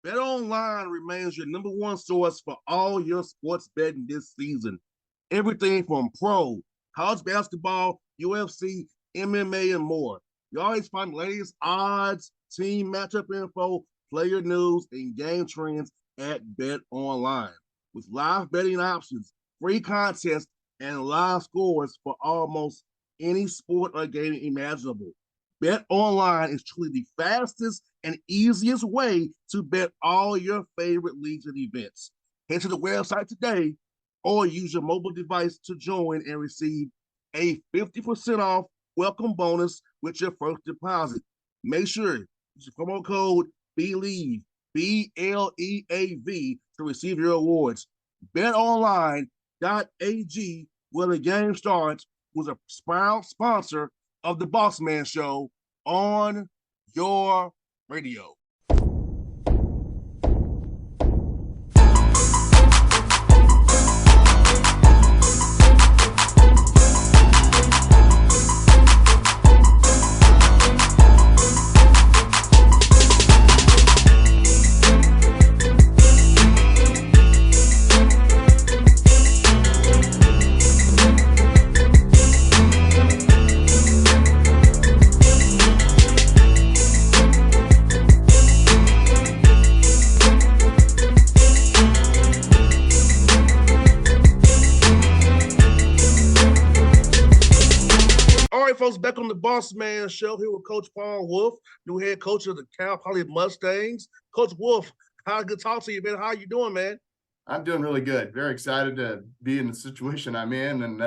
BetOnline remains your number one source for all your sports betting this season. Everything from pro, college basketball, UFC, MMA, and more. You always find the latest odds, team matchup info, player news, and game trends at BetOnline. With live betting options, free contests, and live scores for almost any sport or game imaginable. Bet Online is truly the fastest and easiest way to bet all your favorite leagues and events. Head to the website today or use your mobile device to join and receive a 50% off welcome bonus with your first deposit. Make sure you use the promo code BLEAV, BLEAV, to receive your rewards. BetOnline.ag, where the game starts, was a proud sponsor of the Bossman Show on your radio. Folks, back on the Bossman Show here with Coach Paul Wulff, new head coach of the Cal Poly Mustangs. Coach Wulff, how good to talk to you, man. How are you doing, man? I'm doing really good. Very excited to be in the situation I'm in, and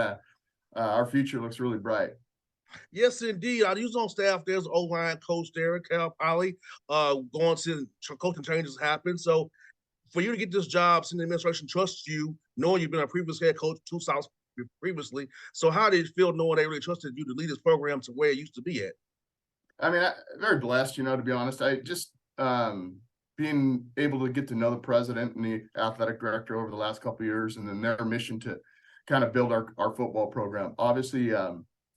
our future looks really bright. Yes, indeed. I was on staff. There's O-line coach there at Cal Poly. Going to coaching changes happen. So for you to get this job, since the administration trusts you, knowing you've been a previous head coach 2 Souths previously. So how did it feel knowing they really trusted you to lead this program to where it used to be at? I mean, very blessed, to be honest. I just being able to get to know the president and the athletic director over the last couple of years, and then their mission to kind of build our football program. Obviously,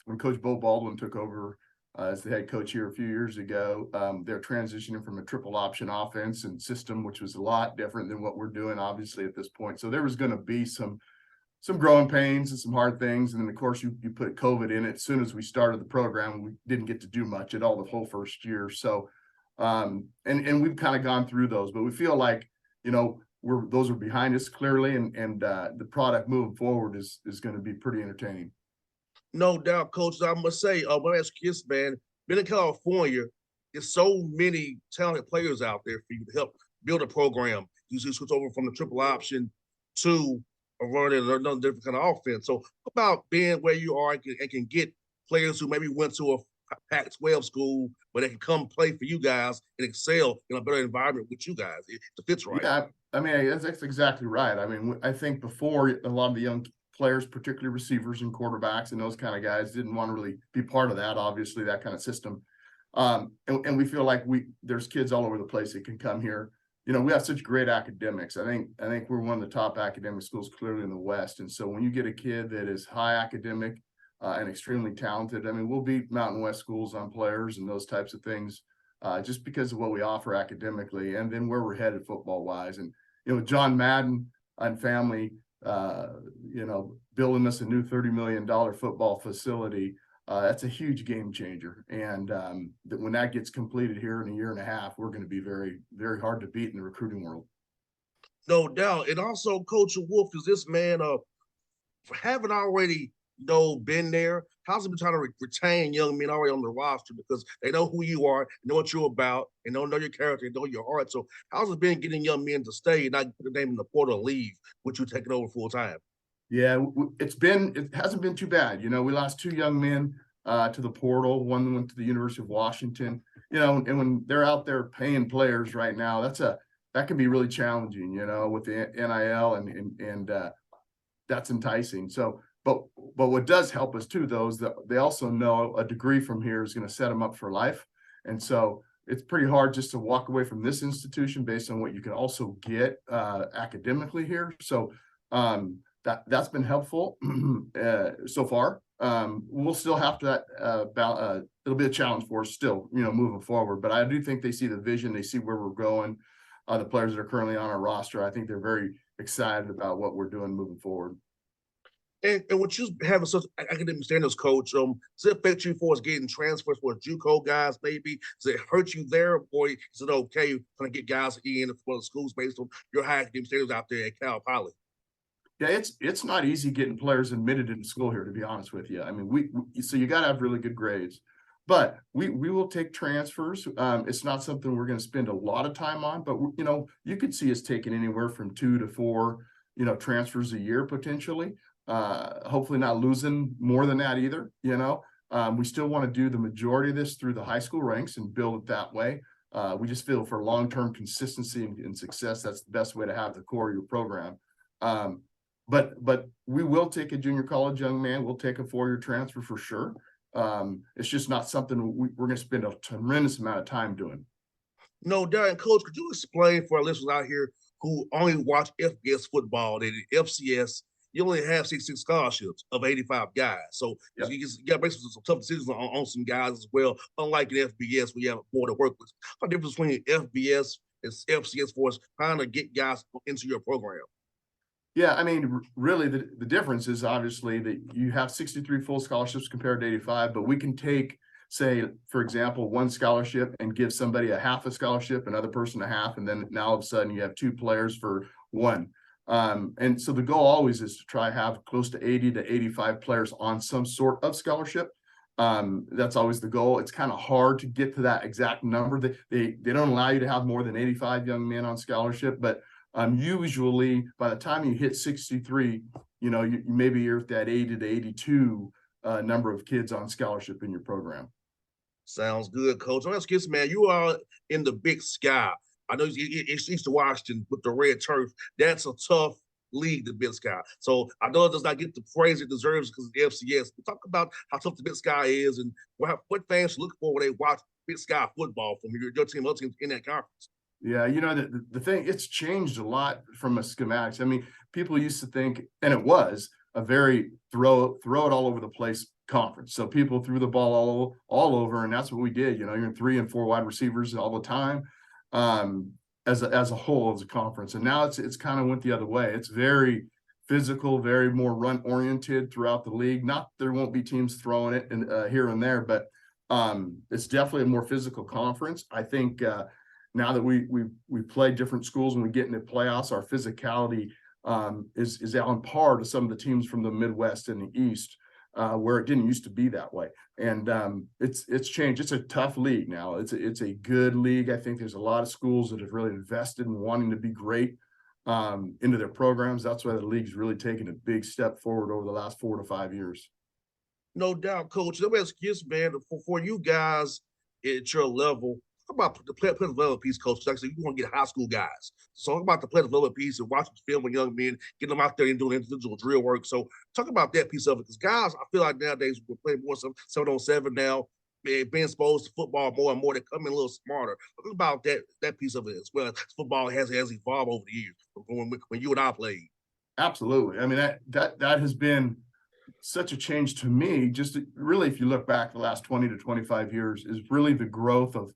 when Coach Bo Baldwin took over as the head coach here a few years ago, they're transitioning from a triple option offense and system, which was a lot different than what we're doing, obviously, at this point. So there was going to be some growing pains and some hard things. And then, of course, you put COVID in it. As soon as we started the program, we didn't get to do much at all the whole first year. So, and we've kind of gone through those, but we feel like, those are behind us clearly. And the product moving forward is going to be pretty entertaining. No doubt, Coach. I must say, when I ask Kiss, man, being in California, there's so many talented players out there for you to help build a program. You switch over from the triple option to running another different kind of offense. So about being where you are and can get players who maybe went to a Pac-12 school, but they can come play for you guys and excel in a better environment with you guys. It fits right. Yeah, I mean, that's exactly right. I mean, I think before, a lot of the young players, particularly receivers and quarterbacks and those kind of guys, didn't want to really be part of that, obviously, that kind of system. And we feel like there's kids all over the place that can come here. We have such great academics. I think we're one of the top academic schools clearly in the West. And so when you get a kid that is high academic and extremely talented, I mean, we'll beat Mountain West schools on players and those types of things just because of what we offer academically and then where we're headed football wise. And, John Madden and family, building us a new $30 million football facility. That's a huge game changer. And when that gets completed here in a year and a half, we're going to be very, very hard to beat in the recruiting world. No doubt. And also, Coach Wulff, is this man having already been there? How's it been trying to retain young men already on the roster because they know who you are, know what you're about, and know your character, know your heart. So how's it been getting young men to stay and not put the name in the portal leave, which you're taking over full time? Yeah, it hasn't been too bad. We lost 2 young men to the portal. One went to the University of Washington. And when they're out there paying players right now, that can be really challenging. With the NIL and that's enticing. So, but what does help us too, though, is that they also know a degree from here is going to set them up for life. And so it's pretty hard just to walk away from this institution based on what you can also get academically here. So. That's been helpful so far. We'll still have to it'll be a challenge for us still, moving forward. But I do think they see the vision, they see where we're going. the players that are currently on our roster. I think they're very excited about what we're doing moving forward. And with you having such academic standards, coach, does it affect you for us getting transfers for JUCO guys? Maybe does it hurt you there, or is it okay trying to get guys in for the schools based on your high academic standards out there at Cal Poly? Yeah, it's not easy getting players admitted into school here, to be honest with you. I mean, we so you got to have really good grades, but we will take transfers. It's not something we're going to spend a lot of time on, but you know, you could see us taking anywhere from 2 to 4, transfers a year potentially. Hopefully not losing more than that either. We still want to do the majority of this through the high school ranks and build it that way. We just feel for long-term consistency and success, that's the best way to have the core of your program. But we will take a junior college young man. We'll take a 4-year transfer for sure. It's just not something we're going to spend a tremendous amount of time doing. No, Darren, coach, could you explain for our listeners out here who only watch FBS football that in FCS you only have 66 scholarships of 85 guys. So yep. you got basically some tough decisions on some guys as well. Unlike in FBS, we have more to work with. What's the difference between FBS and FCS for us trying to get guys into your program? Yeah, I mean, really, the difference is obviously that you have 63 full scholarships compared to 85, but we can take, say, for example, one scholarship and give somebody a half a scholarship, another person a half, and then now all of a sudden you have 2 players for 1. And so the goal always is to try have close to 80 to 85 players on some sort of scholarship. That's always the goal. It's kind of hard to get to that exact number. They don't allow you to have more than 85 young men on scholarship, but usually by the time you hit 63, maybe you're at that 80 to 82 number of kids on scholarship in your program. Sounds good, Coach. Let's get man. You are in the Big Sky. I know it's East Washington with the red turf. That's a tough league, the Big Sky. So I know it does not get the praise it deserves because of the FCS. But talk about how tough the Big Sky is and what fans look for when they watch Big Sky football from your team, other teams in that conference. Yeah, the thing, it's changed a lot from a schematics. I mean, people used to think, and it was a very throw it all over the place conference. So people threw the ball all over, and that's what we did. You're 3 and 4 wide receivers all the time. As a whole, as a conference, and now it's kind of went the other way. It's very physical, very more run oriented throughout the league. Not there won't be teams throwing it here and there, but it's definitely a more physical conference. I think now that we play different schools and we get into playoffs, our physicality is on par to some of the teams from the Midwest and the East. Where it didn't used to be that way. And it's changed. It's a tough league now. It's a good league. I think there's a lot of schools that have really invested in wanting to be great into their programs. That's why the league's really taken a big step forward over the last 4 to 5 years. No doubt, Coach. Let me ask you, man, for you guys at your level, talk about the player development piece, Coach. Like I said, you want to get high school guys. So talk about the player development piece and watching film with young men, getting them out there and doing individual drill work. So talk about that piece of it. Because guys, I feel like nowadays we're playing more 7-on-7 now, being exposed to football more and more. They're coming a little smarter. Talk about that piece of it as well. Football has evolved over the years when you and I played. Absolutely. I mean, that has been such a change to me. Just really, if you look back the last 20 to 25 years, is really the growth of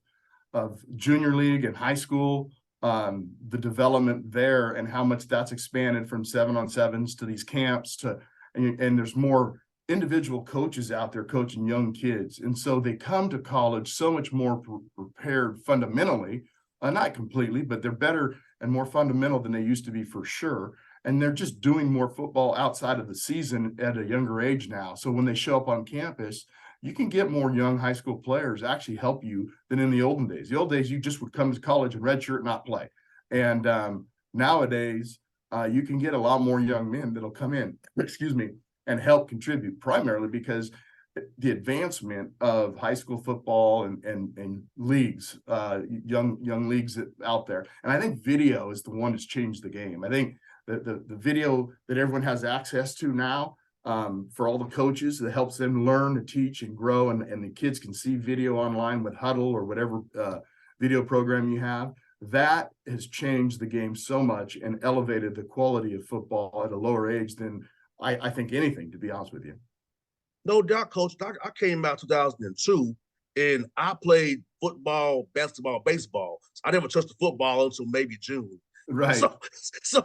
junior league and high school, the development there and how much that's expanded from 7-on-7s to these camps and there's more individual coaches out there coaching young kids. And so they come to college so much more prepared fundamentally, not completely, but they're better and more fundamental than they used to be for sure. And they're just doing more football outside of the season at a younger age now. So when they show up on campus, you can get more young high school players actually help you than in the olden days. The old days, you just would come to college and redshirt and not play. And nowadays, you can get a lot more young men that'll come in, and help contribute, primarily because the advancement of high school football and leagues, young leagues out there. And I think video is the one that's changed the game. I think the video that everyone has access to now, for all the coaches, that helps them learn to teach and grow, and the kids can see video online with Huddle or whatever video program you have. That has changed the game so much and elevated the quality of football at a lower age than I think anything, to be honest with you. No doubt, Coach. I came out 2002, And I played football, basketball, baseball. So I never touched the football until maybe June. Right. So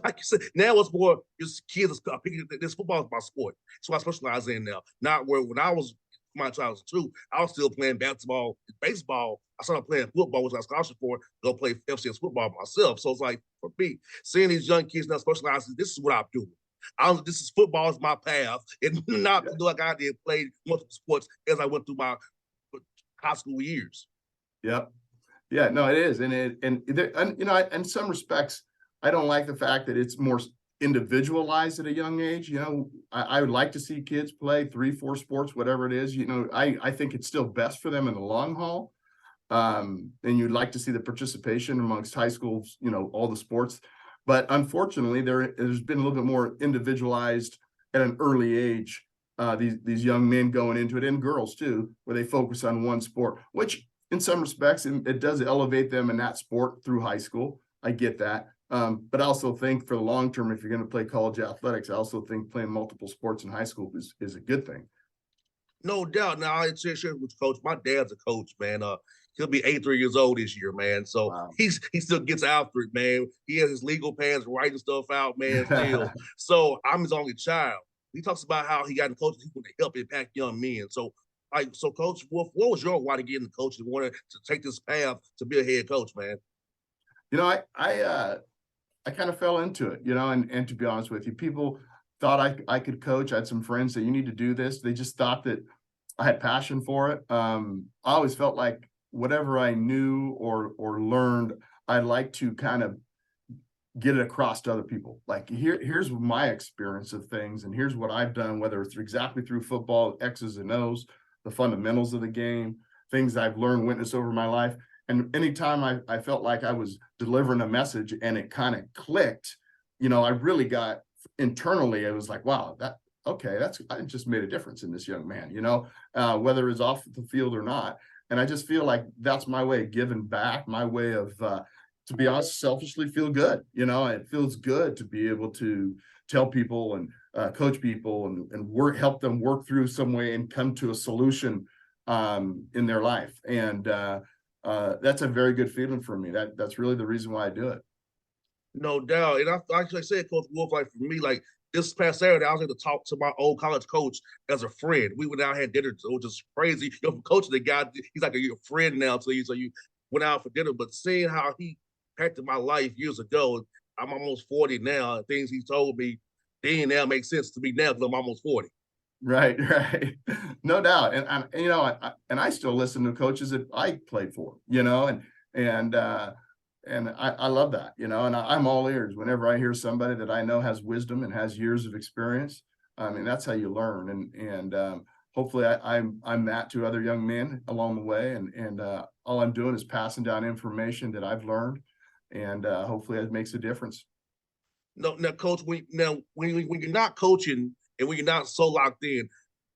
like you said, now it's more just kids are picking this football is my sport. So I specialize in now. Not where when I was my 2002, I was still playing basketball, baseball. I started playing football, which I scholarship for, go play FCS football myself. So it's like for me, seeing these young kids now specializing, this is what I'm doing. This is football is my path, and not to do like I did, play multiple sports as I went through my high school years. Yep. Yeah, no, it is. And you know, in some respects, I don't like the fact that it's more individualized at a young age. You know, I would like to see kids play 3, 4 sports, whatever it is. You know, I think it's still best for them in the long haul. And you'd like to see the participation amongst high schools, you know, all the sports. But unfortunately, there's been a little bit more individualized at an early age. These young men going into it, and girls too, where they focus on one sport, which in some respects, it does elevate them in that sport through high school. I get that. But I also think for the long term, if you're going to play college athletics, I also think playing multiple sports in high school is a good thing. No doubt. Now I share with coach. My dad's a coach, man. He'll be 83 years old this year, man. So Wow. he still gets after it, man. He has his legal pads, writing stuff out, man. Still. So I'm his only child. He talks about how he got in coaching to help impact young men. So Coach Wulff, what was your why to get into coaching, wanted to take this path to be a head coach, man? You know, I kind of fell into it, you know, and to be honest with you, people thought I could coach. I had some friends that you need to do this. They just thought that I had passion for it. I always felt like whatever I knew or learned, I'd like to kind of get it across to other people. Like here's my experience of things, and here's what I've done, whether it's exactly through football, X's and O's, the fundamentals of the game, things I've learned, witnessed over my life. And anytime I felt like I was delivering a message and it kind of clicked, you know, I really got internally, it was like, wow, I just made a difference in this young man, you know, whether it's off the field or not. And I just feel like that's my way of giving back, my way of, to be honest, selfishly feel good. You know, it feels good to be able to tell people and coach people and help them work through some way and come to a solution in their life. And that's a very good feeling for me. That's really the reason why I do it. No doubt. And I actually said, Coach Wulff, like for me, like this past Saturday, I was able to talk to my old college coach as a friend. We went out and had dinner, which is crazy. You know, from coaching the guy, he's like a friend now to you. So you went out for dinner, but seeing how he impacted my life years ago, I'm almost 40 now. And things he told me then now make sense to me now because I'm almost 40. Right, no doubt. And you know, I still listen to coaches that I played for, you know, and I love that, you know, and I'm all ears whenever I hear somebody that I know has wisdom and has years of experience. I mean, that's how you learn. And hopefully I'm that to other young men along the way. And all I'm doing is passing down information that I've learned, and hopefully it makes a difference. No, now, Coach, when you're not coaching and when you're not so locked in,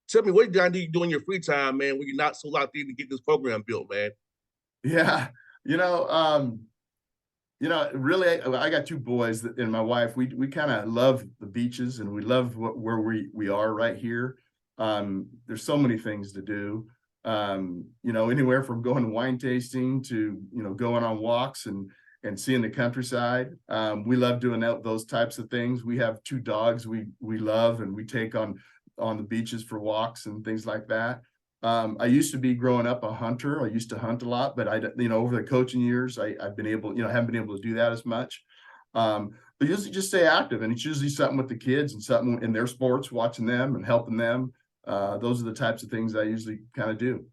tell me what do you do in your free time, man, when you're not so locked in to get this program built, man? Yeah, you know, really, I got 2 boys and my wife. We kind of love the beaches, and we love where we are right here. There's so many things to do. You know, anywhere from going to wine tasting to, you know, going on walks and seeing the countryside. We love doing those types of things. We have 2 dogs we love, and we take on the beaches for walks and things like that. I used to be growing up a hunter. I used to hunt a lot, but you know, over the coaching years, I've been able, you know, haven't been able to do that as much. But usually just stay active, and it's usually something with the kids and something in their sports, watching them and helping them. Those are the types of things I usually kind of do.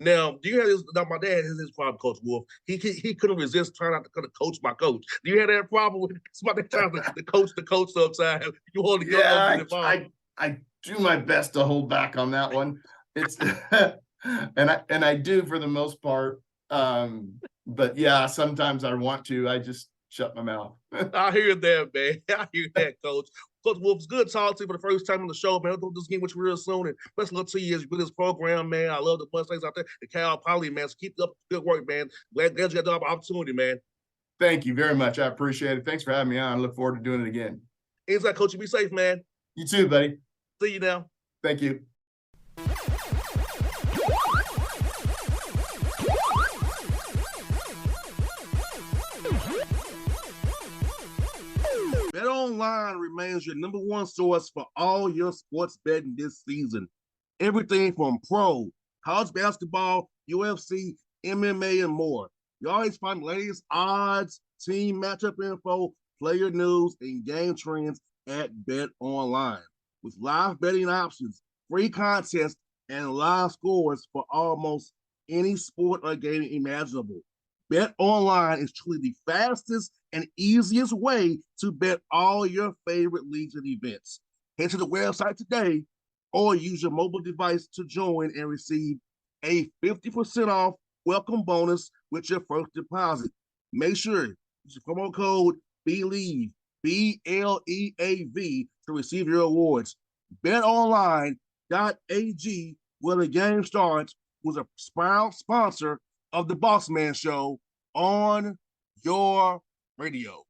Now, do you have this? Now, my dad has this problem, Coach Wulff. He couldn't resist trying not to kind of coach my coach. Do you have that problem with somebody trying to coach the coach sometimes? You want to yeah, I do my best to hold back on that one. It's and I do for the most part. But yeah, sometimes I want to. I just shut my mouth. I hear that, man. I hear that, Coach. Coach Wulff, it's good talking to you for the first time on the show, man. I'll just get with you real soon. And best of luck to you as you build this program, man. I love the Mustangs out there, the Cal Poly, man. So keep up the good work, man. Glad you got the opportunity, man. Thank you very much. I appreciate it. Thanks for having me on. I look forward to doing it again. Inside, Coach. You be safe, man. You too, buddy. See you now. Thank you. BetOnline remains your number one source for all your sports betting this season. Everything from pro, college basketball, UFC, MMA, and more. You always find the latest odds, team matchup info, player news, and game trends at BetOnline. With live betting options, free contests, and live scores for almost any sport or game imaginable. Bet Online is truly the fastest and easiest way to bet all your favorite leagues and events. Head to the website today or use your mobile device to join and receive a 50% off welcome bonus with your first deposit. Make sure you use the promo code BLEAV, BLEAV, to receive your rewards. BetOnline.ag, where the game starts, was a proud sponsor of the Bossman Show on your radio.